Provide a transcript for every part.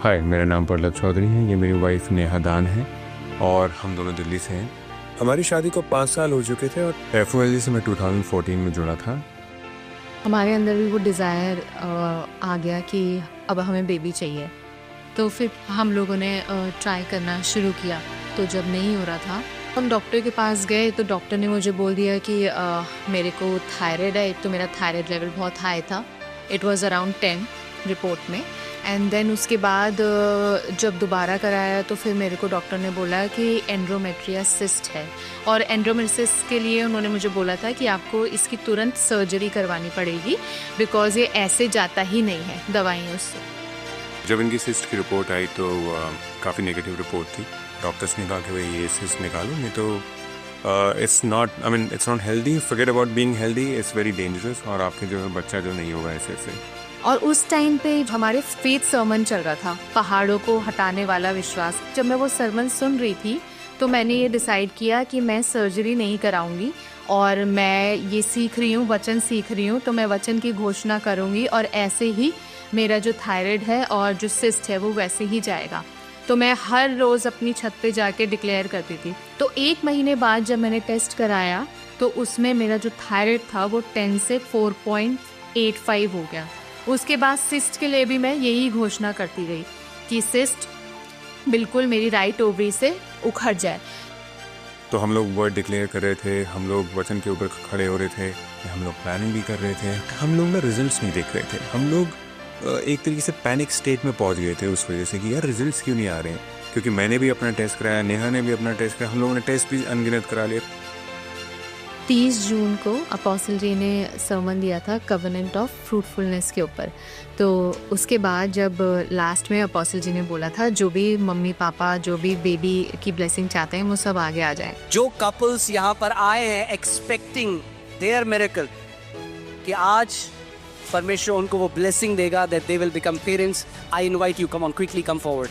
हाय, मेरा नाम पल्लव चौधरी है। ये मेरी वाइफ नेहा दान है और हम दोनों दिल्ली से हैं। हमारी शादी को 5 साल हो चुके थे और FOLG से मैं 2014 में जुड़ा था। हमारे अंदर भी वो डिज़ायर आ गया कि अब हमें बेबी चाहिए। तो फिर हम लोगों ने ट्राई करना शुरू किया। तो जब नहीं हो रहा था, हम डॉक्टर के पास गए तो डॉक्टर ने मुझे बोल दिया कि मेरे को थायराइड है। एक तो मेरा थायराइड लेवल बहुत हाई था, इट वाज अराउंड 10 रिपोर्ट में। एंड देन उसके बाद जब दोबारा कराया तो फिर मेरे को डॉक्टर ने बोला कि एंड्रोमेट्रिया सिस्ट है, और एंड्रोमेट्रिया के लिए उन्होंने मुझे बोला था कि आपको इसकी तुरंत सर्जरी करवानी पड़ेगी, बिकॉज ये ऐसे जाता ही नहीं है दवाइयों से। जब इनकी सिस्ट की रिपोर्ट आई तो काफ़ी नेगेटिव रिपोर्ट थी। डॉक्टर्स ने कहा कि भाई ये सिस्ट निकालो, नहीं तो it's not healthy, forget about being healthy, it's very dangerous, और आपके जो है बच्चा जो नहीं होगा ऐसे। और उस टाइम पे हमारे फेथ सर्मन चल रहा था, पहाड़ों को हटाने वाला विश्वास। जब मैं वो सर्मन सुन रही थी तो मैंने ये डिसाइड किया कि मैं सर्जरी नहीं कराऊंगी, और मैं ये सीख रही हूँ, वचन सीख रही हूँ, तो मैं वचन की घोषणा करूँगी, और ऐसे ही मेरा जो थायराइड है और जो सिस्ट है वो वैसे ही जाएगा। तो मैं हर रोज़ अपनी छत पे जाके डिक्लेयर करती थी। तो 1 महीने बाद जब मैंने टेस्ट कराया तो उसमें मेरा जो थायराइड था वो 10 से 4.85 हो गया। उसके बाद सिस्ट के लिए भी मैं यही घोषणा करती रही कि सिस्ट बिल्कुल मेरी राइट ओवरी से उखड़ जाए। तो हम लोग वर्ड डिक्लेयर कर रहे थे, हम लोग वचन के ऊपर खड़े हो रहे थे, हम लोग प्लानिंग भी कर रहे थे। हम लोग ना रिजल्ट्स नहीं देख रहे थे। हम लोग एक तरीके से पैनिक स्टेट में पहुंच गए थे उस वजह से कि यार रिजल्ट्स क्यों नहीं आ रहे हैं। क्योंकि मैंने भी अपना टेस्ट कराया, नेहा ने भी अपना टेस्ट कराया, हम लोगों ने टेस्ट भी अनगिनत करा लिए। 30 जून को अपोस्टल जी ने सर्मन दिया था कवेनेंट ऑफ फ्रूटफुलनेस के ऊपर। तो उसके बाद जब लास्ट में अपोस्टल जी ने बोला था जो भी मम्मी पापा जो भी बेबी की ब्लेसिंग चाहते हैं वो सब आगे आ जाएं। जो कपल्स यहाँ पर आए हैं एक्सपेक्टिंग देयर मिरेकल कि आज परमेश्वर उनको वो ब्लेसिंग देगा, that they will become parents, I invite you, come on quickly come forward.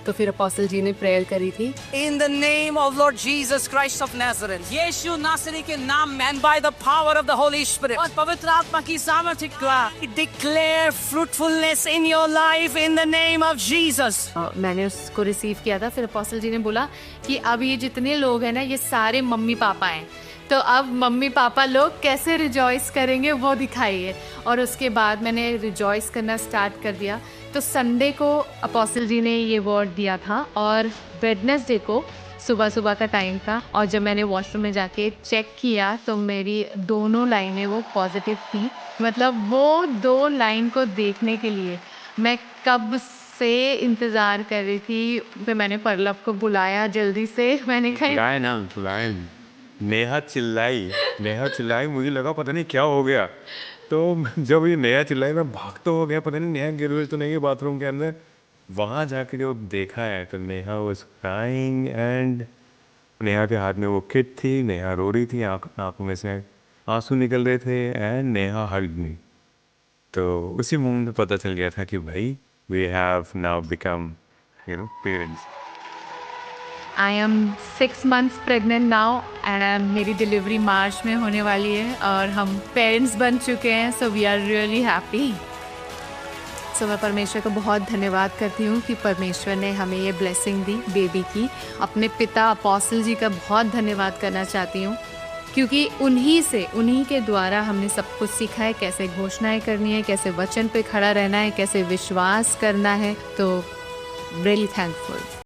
तो फिर अपोस्टल जी ने प्रेयर करी थी, In the name of Lord Jesus Christ of Nazareth, यीशु नासरी के नाम में, and by the power of the Holy Spirit, और पवित्र आत्मा की सामर्थ्य का, declare fruitfulness in your life in the name of Jesus। मैंने उसको रिसीव किया था। फिर अपोस्टल जी ने बोला कि अब ये जितने लोग हैं ना, ये सारे मम्मी पापा हैं, तो अब मम्मी पापा लोग कैसे रिजॉइस करेंगे वो दिखाइए। और उसके बाद मैंने रिजॉइस करना स्टार्ट कर दिया। तो संडे को अपोस्टल जी ने ये वर्ड दिया था, और वेडनेसडे को सुबह का टाइम था, और जब मैंने वॉशरूम में जाके चेक किया तो मेरी दोनों लाइनें वो पॉजिटिव थी। मतलब वो 2 लाइन को देखने के लिए मैं कब से इंतज़ार कर रही थी। फिर मैंने पल्लव को बुलाया जल्दी से, मैंने कहा नेहा चिल्लाई, मुझे लगा पता नहीं क्या हो गया। तो जब ये नेहा चिल्लाई मैं भाग तो हो गया, पता नहीं नेहा गिर तो नहीं है बाथरूम के अंदर। वहाँ जाके जब देखा है तो Neha was crying, and Neha के हाथ में वो किट थी, नेहा रो रही थी, आँखों में से आंसू निकल रहे थे, एंड नेहा हग मी। तो उसी मोमेंट में पता चल गया था कि भाई we have now become parents. I am 6 months pregnant now, and मेरी डिलीवरी मार्च में होने वाली है, और हम पेरेंट्स बन चुके हैं। So we are really happy. So मैं परमेश्वर का बहुत धन्यवाद करती हूँ कि परमेश्वर ने हमें ये ब्लेसिंग दी बेबी की। अपने पिता अपोस्टल जी का बहुत धन्यवाद करना चाहती हूँ, क्योंकि उन्हीं के द्वारा हमने सब कुछ सीखा है, कैसे घोषणाएं करनी है, कैसे वचन पे खड़ा रहना है, कैसे विश्वास करना है। तो रियली थैंकफुल।